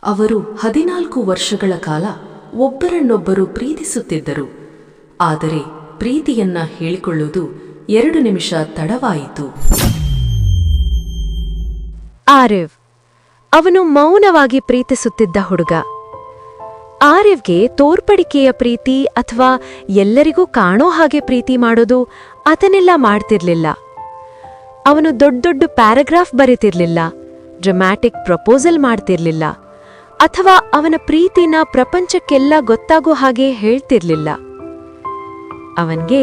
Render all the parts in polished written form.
ಅವರು 14 ವರ್ಷಗಳ ಕಾಲ ಒಬ್ಬರನ್ನೊಬ್ಬರು ಪ್ರೀತಿಸುತ್ತಿದ್ದರು. ಆದರೆ ಪ್ರೀತಿಯನ್ನ ಹೇಳಿಕೊಳ್ಳುವುದು 2 ನಿಮಿಷ ತಡವಾಯಿತು. ಆರಿವ್ ಅವನು ಮೌನವಾಗಿ ಪ್ರೀತಿಸುತ್ತಿದ್ದ ಹುಡುಗ. ಆರಿವ್ಗೆ ತೋರ್ಪಡಿಕೆಯ ಪ್ರೀತಿ ಅಥವಾ ಎಲ್ಲರಿಗೂ ಕಾಣೋ ಹಾಗೆ ಪ್ರೀತಿ ಮಾಡೋದು ಅದನ್ನೆಲ್ಲ ಮಾಡ್ತಿರ್ಲಿಲ್ಲ. ಅವನು ದೊಡ್ಡ ದೊಡ್ಡ ಪ್ಯಾರಾಗ್ರಾಫ್ ಬರೀತಿರ್ಲಿಲ್ಲ, ಡ್ರಾಮ್ಯಾಟಿಕ್ ಪ್ರಪೋಸಲ್ ಮಾಡ್ತಿರ್ಲಿಲ್ಲ, ಅಥವಾ ಅವನ ಪ್ರೀತಿನ ಪ್ರಪಂಚಕ್ಕೆಲ್ಲ ಗೊತ್ತಾಗೋ ಹಾಗೆ ಹೇಳ್ತಿರ್ಲಿಲ್ಲ. ಅವನ್ಗೆ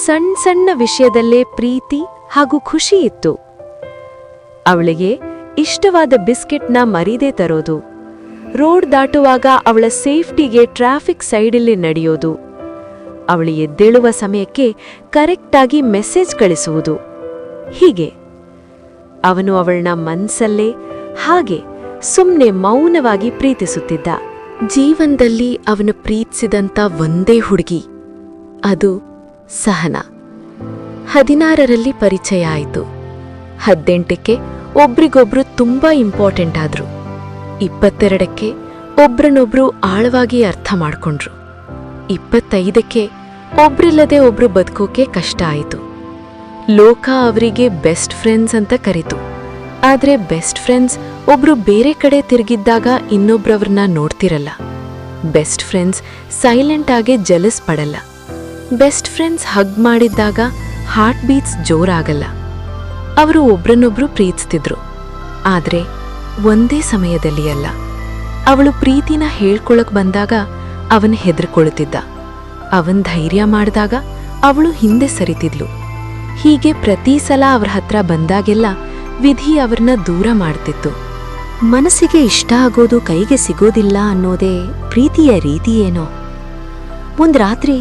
ಸಣ್ಣ ಸಣ್ಣ ವಿಷಯದಲ್ಲೇ ಪ್ರೀತಿ ಹಾಗೂ ಖುಷಿ ಇತ್ತು. ಅವಳಿಗೆ ಇಷ್ಟವಾದ ಬಿಸ್ಕೆಟ್ನ ಮರೀದೇ ತರೋದು, ರೋಡ್ ದಾಟುವಾಗ ಅವಳ ಸೇಫ್ಟಿಗೆ ಟ್ರಾಫಿಕ್ ಸೈಡಲ್ಲಿ ನಡೆಯೋದು, ಅವಳು ಎದ್ದೇಳುವ ಸಮಯಕ್ಕೆ ಕರೆಕ್ಟಾಗಿ ಮೆಸೇಜ್ ಕಳಿಸುವುದು. ಹೀಗೆ ಅವನು ಅವಳನ್ನ ಮನ್ಸಲ್ಲೇ ಹಾಗೆ ಸುಮ್ನೆ ಮೌನವಾಗಿ ಪ್ರೀತಿಸುತ್ತಿದ್ದ. ಜೀವನದಲ್ಲಿ ಅವನು ಪ್ರೀತಿಸಿದಂಥ ಒಂದೇ ಹುಡುಗಿ, ಅದು ಸಹನಾ. 16ರಲ್ಲಿ ಪರಿಚಯ ಆಯಿತು. 18ಕ್ಕೆ ಒಬ್ರಿಗೊಬ್ರು ತುಂಬಾ ಇಂಪಾರ್ಟೆಂಟ್ ಆದ್ರು. 22ಕ್ಕೆ ಒಬ್ರನ್ನೊಬ್ರು ಆಳವಾಗಿ ಅರ್ಥ ಮಾಡ್ಕೊಂಡ್ರು. 25ಕ್ಕೆ ಒಬ್ರಿಲ್ಲದೆ ಒಬ್ರು ಬದುಕೋಕೆ ಕಷ್ಟ ಆಯಿತು. ಲೋಕ ಅವರಿಗೆ ಬೆಸ್ಟ್ ಫ್ರೆಂಡ್ಸ್ ಅಂತ ಕರೀತು. ಆದ್ರೆ ಬೆಸ್ಟ್ ಫ್ರೆಂಡ್ಸ್ ಒಬ್ರು ಬೇರೆ ಕಡೆ ತಿರುಗಿದ್ದಾಗ ಇನ್ನೊಬ್ರವ್ರನ್ನ ನೋಡ್ತಿರಲ್ಲ. ಬೆಸ್ಟ್ ಫ್ರೆಂಡ್ಸ್ ಸೈಲೆಂಟ್ ಆಗಿ ಜಲಸ್ ಪಡಲ್ಲ. ಬೆಸ್ಟ್ ಫ್ರೆಂಡ್ಸ್ ಹಗ್ ಮಾಡಿದ್ದಾಗ ಹಾರ್ಟ್ ಬೀಟ್ಸ್ ಜೋರಾಗಲ್ಲ. ಅವರು ಒಬ್ರನ್ನೊಬ್ರು ಪ್ರೀತಿಸ್ತಿದ್ರು, ಆದ್ರೆ ಒಂದೇ ಸಮಯದಲ್ಲಿ ಅಲ್ಲ. ಅವಳು ಪ್ರೀತಿನ ಹೇಳ್ಕೊಳಕ್ ಬಂದಾಗ ಅವನ್ ಹೆದರ್ಕೊಳ್ತಿದ್ದ. ಅವನ್ ಧೈರ್ಯ ಮಾಡಿದಾಗ ಅವಳು ಹಿಂದೆ ಸರಿತಿದ್ಲು. ಹೀಗೆ ಪ್ರತಿ ಸಲ ಅವ್ರ ಹತ್ರ ಬಂದಾಗೆಲ್ಲ ವಿಧಿ ಅವ್ರನ್ನ ದೂರ ಮಾಡ್ತಿತ್ತು. ಮನಸ್ಸಿಗೆ ಇಷ್ಟ ಆಗೋದು ಕೈಗೆ ಸಿಗೋದಿಲ್ಲ ಅನ್ನೋದೇ ಪ್ರೀತಿಯ ರೀತಿಯೇನೋ. ಒಂದ್ ರಾತ್ರಿ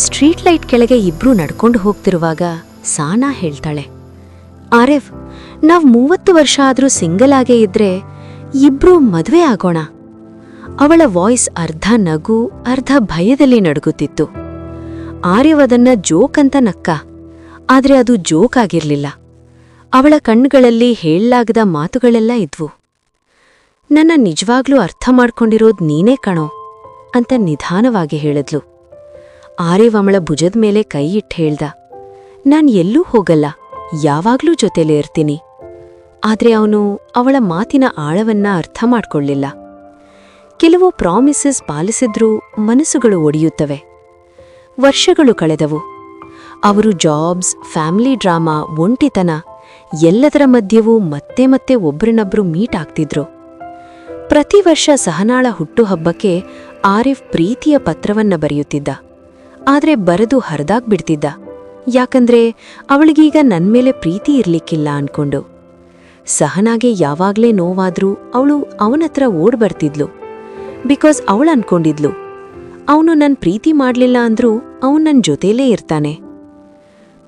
ಸ್ಟ್ರೀಟ್ ಲೈಟ್ ಕೆಳಗೆ ಇಬ್ರು ನಡ್ಕೊಂಡು ಹೋಗ್ತಿರುವಾಗ ಸಾನಾ ಹೇಳ್ತಾಳೆ, ಆರಿವ್, ನಾವ್ 30 ವರ್ಷ ಆದ್ರೂ ಸಿಂಗಲ್ ಆಗೇ ಇದ್ರೆ ಇಬ್ರು ಮದ್ವೆ ಆಗೋಣ. ಅವಳ ವಾಯ್ಸ್ ಅರ್ಧ ನಗು ಅರ್ಧ ಭಯದಲ್ಲಿ ನಡುಗುತ್ತಿತ್ತು. ಆರಿವ್ ಅದನ್ನ ಜೋಕ್ ಅಂತ ನಕ್ಕ, ಆದ್ರೆ ಅದು ಜೋಕ್ ಆಗಿರ್ಲಿಲ್ಲ. ಅವಳ ಕಣ್ಣುಗಳಲ್ಲಿ ಹೇಳಲಾಗದ ಮಾತುಗಳೆಲ್ಲ ಇದ್ವು. ನನ್ನ ನಿಜವಾಗ್ಲೂ ಅರ್ಥ ಮಾಡ್ಕೊಂಡಿರೋದ್ ನೀನೇ ಕಣೋ ಅಂತ ನಿಧಾನವಾಗಿ ಹೇಳಿದ್ಲು. ಆರಿವ್ ಅವಳ ಭುಜದ ಮೇಲೆ ಕೈ ಇಟ್ಟು ಹೇಳ್ದ, ನಾನ್ ಎಲ್ಲೂ ಹೋಗಲ್ಲ, ಯಾವಾಗ್ಲೂ ಜೊತೆಲೇ ಇರ್ತೀನಿ. ಆದ್ರೆ ಅವನು ಅವಳ ಮಾತಿನ ಆಳವನ್ನ ಅರ್ಥ ಮಾಡ್ಕೊಳ್ಳಿಲ್ಲ. ಕೆಲವು ಪ್ರಾಮಿಸಸ್ ಪಾಲಿಸಿದ್ರೂ ಮನಸ್ಸುಗಳು ಒಡೆಯುತ್ತವೆ. ವರ್ಷಗಳು ಕಳೆದವು. ಅವರು ಜಾಬ್ಸ್, ಫ್ಯಾಮಿಲಿ ಡ್ರಾಮಾ, ಒಂಟಿತನ ಎಲ್ಲದರ ಮಧ್ಯವೂ ಮತ್ತೆ ಮತ್ತೆ ಒಬ್ರನ್ನೊಬ್ರು ಮೀಟ್ ಆಗ್ತಿದ್ರು. ಪ್ರತಿ ವರ್ಷ ಸಹನಾಳ ಹುಟ್ಟುಹಬ್ಬಕ್ಕೆ ಆರಿಫ್ ಪ್ರೀತಿಯ ಪತ್ರವನ್ನ ಬರೆಯುತ್ತಿದ್ದ. ಆದ್ರೆ ಬರೆದು ಹರಿದಾಗ್ಬಿಡ್ತಿದ್ದ. ಯಾಕಂದ್ರೆ ಅವಳಿಗೀಗ ನನ್ಮೇಲೆ ಪ್ರೀತಿ ಇರ್ಲಿಕ್ಕಿಲ್ಲ ಅನ್ಕೊಂಡು. ಸಹನಾಗೆ ಯಾವಾಗ್ಲೇ ನೋವಾದ್ರೂ ಅವಳು ಅವನತ್ರ ಓಡ್ ಬರ್ತಿದ್ಲು. ಬಿಕಾಸ್ ಅವಳು ಅನ್ಕೊಂಡಿದ್ಲು, ಅವನು ನನ್ ಪ್ರೀತಿ ಮಾಡ್ಲಿಲ್ಲ ಅಂದ್ರೂ ಅವನು ನನ್ ಜೊತೆಲೇ ಇರ್ತಾನೆ.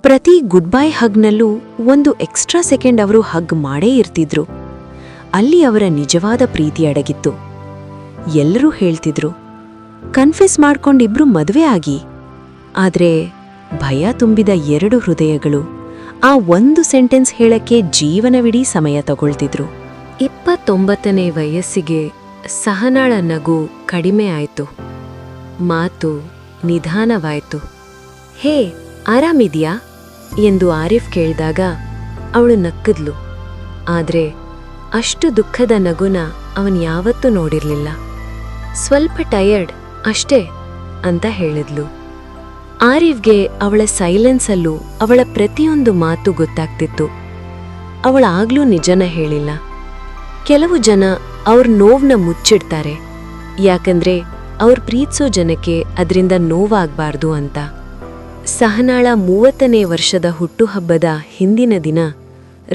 ಪ್ರತಿ ಗುಡ್ ಬೈ ಹಗ್ನಲ್ಲೂ ಒಂದು ಎಕ್ಸ್ಟ್ರಾ ಸೆಕೆಂಡ್ ಅವರು ಹಗ್ ಮಾಡೇ ಇರ್ತಿದ್ರು. ಅಲ್ಲಿ ಅವರ ನಿಜವಾದ ಪ್ರೀತಿ ಅಡಗಿತ್ತು. ಎಲ್ಲರೂ ಹೇಳ್ತಿದ್ರು, ಕನ್ಫೆಸ್ ಮಾಡ್ಕೊಂಡಿಬ್ರು ಮದ್ವೆ ಆಗಿ. ಆದ್ರೆ ಭಯ ತುಂಬಿದ 2 ಹೃದಯಗಳು ಆ ಒಂದು ಸೆಂಟೆನ್ಸ್ ಹೇಳಕ್ಕೆ ಜೀವನವಿಡೀ ಸಮಯ ತಗೊಳ್ತಿದ್ರು. 29ನೇ ವಯಸ್ಸಿಗೆ ಸಹನಾಳ ನಗು ಕಡಿಮೆ ಆಯ್ತು. ಮಾತು ನಿಧಾನವಾಯ್ತು. ಹೇ, ಆರಾಮಿದ್ಯಾ ಎಂದು ಆರಿಫ್ ಕೇಳಿದಾಗ ಅವಳು ನಕ್ಕದ್ಲು. ಆದ್ರೆ ಅಷ್ಟು ದುಃಖದ ನಗುನ ಅವನ್ ಯಾವತ್ತೂ ನೋಡಿರ್ಲಿಲ್ಲ. ಸ್ವಲ್ಪ ಟಯರ್ಡ್ ಅಷ್ಟೇ ಅಂತ ಹೇಳಿದ್ಲು. ಆರಿಫ್ಗೆ ಅವಳ ಸೈಲೆನ್ಸಲ್ಲೂ ಅವಳ ಪ್ರತಿಯೊಂದು ಮಾತು ಗೊತ್ತಾಗ್ತಿತ್ತು. ಅವಳಾಗ್ಲೂ ನಿಜನ ಹೇಳಿಲ್ಲ. ಕೆಲವು ಜನ ಅವ್ರ ನೋವ್ನ ಮುಚ್ಚಿಡ್ತಾರೆ, ಯಾಕಂದ್ರೆ ಅವ್ರ ಪ್ರೀತಿಸೋ ಜನಕ್ಕೆ ಅದರಿಂದ ನೋವಾಗ್ಬಾರ್ದು ಅಂತ. ಸಹನಾಳ 30ನೇ ವರ್ಷದ ಹುಟ್ಟುಹಬ್ಬದ ಹಿಂದಿನ ದಿನ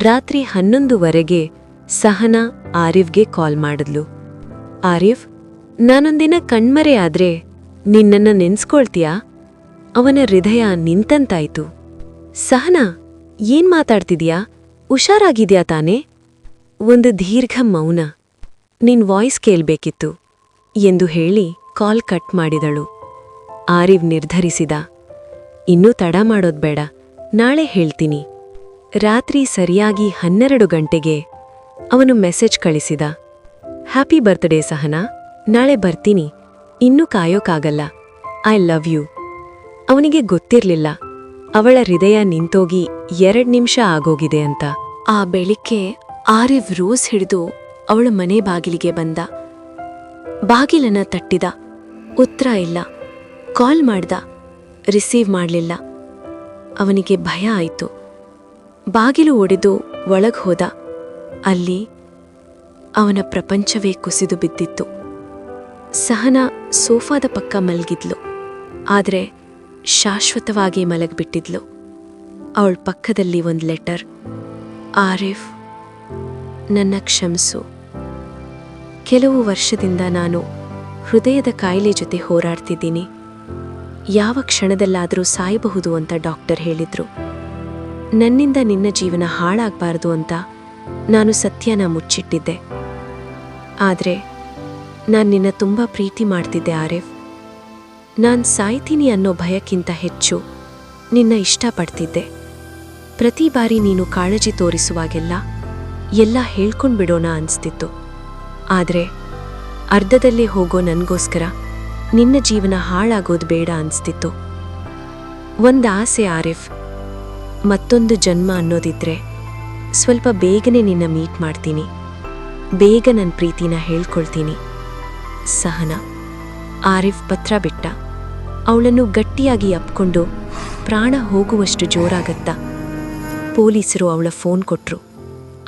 ರಾತ್ರಿ 11ವರೆಗೆ ಸಹನಾ ಆರಿಫ್ಗೆ ಕಾಲ್ ಮಾಡಿದ್ಲು. ಆರಿಫ್, ನಾನೊಂದಿನ ಕಣ್ಮರೆ ಆದ್ರೆ ನಿನ್ನನ್ನ ನೆನ್ಸ್ಕೊಳ್ತೀಯಾ? ಅವನ ಹೃದಯ ನಿಂತಂತಾಯ್ತು. ಸಹನಾ, ಏನ್ ಮಾತಾಡ್ತಿದ್ಯಾ? ಹುಷಾರಾಗಿದ್ಯಾ ತಾನೇ? ಒಂದು ದೀರ್ಘ ಮೌನ. ನಿನ್ ವಾಯ್ಸ್ ಕೇಳ್ಬೇಕಿತ್ತು ಎಂದು ಹೇಳಿ ಕಾಲ್ ಕಟ್ ಮಾಡಿದಳು. ಆರಿಫ್ ನಿರ್ಧರಿಸಿದ, ಇನ್ನೂ ತಡ ಮಾಡೋದ್ಬೇಡ, ನಾಳೆ ಹೇಳ್ತೀನಿ. ರಾತ್ರಿ ಸರಿಯಾಗಿ 12 ಗಂಟೆಗೆ ಅವನು ಮೆಸೇಜ್ ಕಳಿಸಿದ. ಹ್ಯಾಪಿ ಬರ್ತ್ಡೇ ಸಹನಾ, ನಾಳೆ ಬರ್ತೀನಿ, ಇನ್ನೂ ಕಾಯೋಕ್ಕಾಗಲ್ಲ, ಐ ಲವ್ ಯು. ಅವನಿಗೆ ಗೊತ್ತಿರ್ಲಿಲ್ಲ ಅವಳ ಹೃದಯ ನಿಂತೋಗಿ 2 ನಿಮಿಷ ಆಗೋಗಿದೆ ಅಂತ. ಆ ಬೆಳಿಗ್ಗೆ ಆರಿವ್ ರೋಸ್ ಹಿಡಿದು ಅವಳ ಮನೆ ಬಾಗಿಲಿಗೆ ಬಂದ. ಬಾಗಿಲನ್ನ ತಟ್ಟಿದ. ಉತ್ತರ ಇಲ್ಲ. ಕಾಲ್ ಮಾಡ್ದ, ರಿಸೀವ್ ಮಾಡಲಿಲ್ಲ. ಅವನಿಗೆ ಭಯ ಆಯಿತು. ಬಾಗಿಲು ಒಡೆದು ಒಳಗ್ ಹೋದ. ಅಲ್ಲಿ ಅವನ ಪ್ರಪಂಚವೇ ಕುಸಿದು ಬಿದ್ದಿತ್ತು. ಸಹನಾ ಸೋಫಾದ ಪಕ್ಕ ಮಲಗಿದ್ಲು, ಆದರೆ ಶಾಶ್ವತವಾಗಿ ಮಲಗ್ಬಿಟ್ಟಿದ್ಲು. ಅವಳ ಪಕ್ಕದಲ್ಲಿ ಒಂದು ಲೆಟರ್. ಆರಿಫ್, ನನ್ನ ಕ್ಷಮಿಸು. ಕೆಲವು ವರ್ಷದಿಂದ ನಾನು ಹೃದಯದ ಕಾಯಿಲೆ ಜೊತೆ ಹೋರಾಡ್ತಿದ್ದೀನಿ. ಯಾವ ಕ್ಷಣದಲ್ಲಾದರೂ ಸಾಯಬಹುದು ಅಂತ ಡಾಕ್ಟರ್ ಹೇಳಿದ್ರು. ನನ್ನಿಂದ ನಿನ್ನ ಜೀವನ ಹಾಳಾಗಬಾರ್ದು ಅಂತ ನಾನು ಸತ್ಯನ ಮುಚ್ಚಿಟ್ಟಿದ್ದೆ. ಆದರೆ ನಾನು ನಿನ್ನ ತುಂಬ ಪ್ರೀತಿ ಮಾಡ್ತಿದ್ದೆ ಆರಿಫ್. ನಾನು ಸಾಯ್ತೀನಿ ಅನ್ನೋ ಭಯಕ್ಕಿಂತ ಹೆಚ್ಚು ನಿನ್ನ ಇಷ್ಟಪಡ್ತಿದ್ದೆ. ಪ್ರತಿ ಬಾರಿ ನೀನು ಕಾಳಜಿ ತೋರಿಸುವಾಗೆಲ್ಲ ಎಲ್ಲ ಹೇಳ್ಕೊಂಡ್ಬಿಡೋಣ ಅನಿಸ್ತಿತ್ತು. ಆದರೆ ಅರ್ಧದಲ್ಲೇ ಹೋಗೋ ನನಗೋಸ್ಕರ ನಿನ್ನ ಜೀವನ ಹಾಳಾಗೋದು ಬೇಡ ಅನಿಸ್ತಿತ್ತು. ಒಂದು ಆಸೆ ಆರಿಫ್, ಮತ್ತೊಂದು ಜನ್ಮ ಅನ್ನೋದಿದ್ರೆ ಸ್ವಲ್ಪ ಬೇಗನೆ ನಿನ್ನ ಮೀಟ್ ಮಾಡ್ತೀನಿ, ಬೇಗ ನನ್ನ ಪ್ರೀತಿನ ಹೇಳ್ಕೊಳ್ತೀನಿ. ಸಹನಾ. ಆರಿಫ್ ಪತ್ರ ಬಿಟ್ಟ. ಅವಳನ್ನು ಗಟ್ಟಿಯಾಗಿ ಅಪ್ಕೊಂಡು ಪ್ರಾಣ ಹೋಗುವಷ್ಟು ಜೋರಾಗತ್ತ. ಪೊಲೀಸರು ಅವಳ ಫೋನ್ ಕೊಟ್ರು.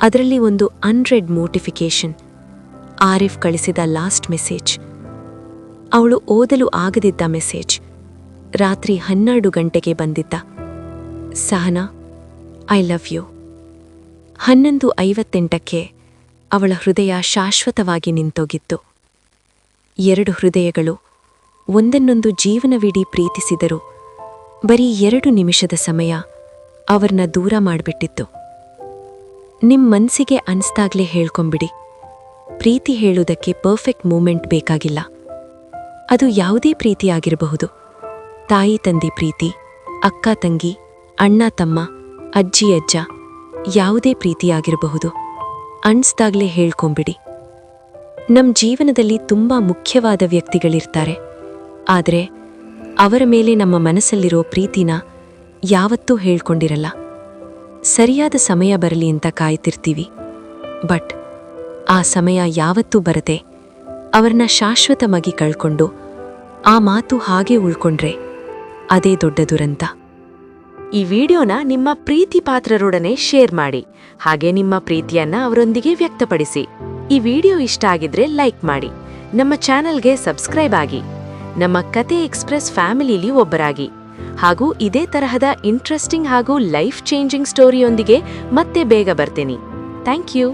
ಅದರಲ್ಲಿ ಒಂದು ಅನ್ರೆಡ್ ನೋಟಿಫಿಕೇಶನ್. ಆರಿಫ್ ಕಳಿಸಿದ ಲಾಸ್ಟ್ ಮೆಸೇಜ್. ಅವಳು ಓದಲು ಆಗದಿದ್ದ ಮೆಸೇಜ್. ರಾತ್ರಿ 12 ಗಂಟೆಗೆ ಬಂದಿದ್ದ. Sahana, I love you. 11:58ಕ್ಕೆ ಅವಳ ಹೃದಯ ಶಾಶ್ವತವಾಗಿ ನಿಂತೋಗಿತ್ತು. 2 ಹೃದಯಗಳು ಒಂದನ್ನೊಂದು ಜೀವನವಿಡೀ ಪ್ರೀತಿಸಿದರು. ಬರೀ 2 ನಿಮಿಷದ ಸಮಯ ಅವರನ್ನ ದೂರ ಮಾಡಿಬಿಟ್ಟಿತ್ತು. ನಿಮ್ ಮನ್ಸಿಗೆ ಅನ್ಸ್ದಾಗ್ಲೇ ಹೇಳ್ಕೊಂಬಿಡಿ. ಪ್ರೀತಿ ಹೇಳುವುದಕ್ಕೆ ಪರ್ಫೆಕ್ಟ್ ಮೂಮೆಂಟ್ ಬೇಕಾಗಿಲ್ಲ. ಅದು ಯಾವುದೇ ಪ್ರೀತಿ ಆಗಿರಬಹುದು. ತಾಯಿ ತಂದೆ ಪ್ರೀತಿ, ಅಕ್ಕ ತಂಗಿ, ಅಣ್ಣ ತಮ್ಮ, ಅಜ್ಜಿ ಅಜ್ಜ, ಯಾವುದೇ ಪ್ರೀತಿಯಾಗಿರಬಹುದು. ಅನ್ಸ್ದಾಗ್ಲೇ ಹೇಳ್ಕೊಂಬಿಡಿ. ನಮ್ಮ ಜೀವನದಲ್ಲಿ ತುಂಬಾ ಮುಖ್ಯವಾದ ವ್ಯಕ್ತಿಗಳಿರ್ತಾರೆ. ಆದರೆ ಅವರ ಮೇಲೆ ನಮ್ಮ ಮನಸ್ಸಲ್ಲಿರೋ ಪ್ರೀತಿನ ಯಾವತ್ತೂ ಹೇಳ್ಕೊಂಡಿರಲ್ಲ. ಸರಿಯಾದ ಸಮಯ ಬರಲಿ ಅಂತ ಕಾಯ್ತಿರ್ತೀವಿ. ಬಟ್ ಆ ಸಮಯ ಯಾವತ್ತೂ ಬರದೆ ಅವರನ್ನ ಶಾಶ್ವತವಾಗಿ ಕಳ್ಕೊಂಡು ಆ ಮಾತು ಹಾಗೆ ಉಳ್ಕೊಂಡ್ರೆ ಅದೇ ದೊಡ್ಡ ದುರಂತ. ಈ ವಿಡಿಯೋನ ನಿಮ್ಮ ಪ್ರೀತಿ ಪಾತ್ರರೊಡನೆ ಶೇರ್ ಮಾಡಿ. ಹಾಗೆ ನಿಮ್ಮ ಪ್ರೀತಿಯನ್ನ ಅವರೊಂದಿಗೆ ವ್ಯಕ್ತಪಡಿಸಿ. ಈ ವಿಡಿಯೋ ಇಷ್ಟ ಆಗಿದ್ರೆ ಲೈಕ್ ಮಾಡಿ. ನಮ್ಮ ಚಾನೆಲ್ಗೆ ಸಬ್ಸ್ಕ್ರೈಬ್ ಆಗಿ. ನಮ್ಮ ಕತೆ ಎಕ್ಸ್‌ಪ್ರೆಸ್ ಫ್ಯಾಮಿಲಿಲಿ ಒಬ್ಬರಾಗಿ. ಹಾಗೂ ಇದೇ ತರಹದ ಇಂಟ್ರೆಸ್ಟಿಂಗ್ ಹಾಗೂ ಲೈಫ್ ಚೇಂಜಿಂಗ್ ಸ್ಟೋರಿಯೊಂದಿಗೆ ಮತ್ತೆ ಬೇಗ ಬರ್ತೀನಿ. Thank you.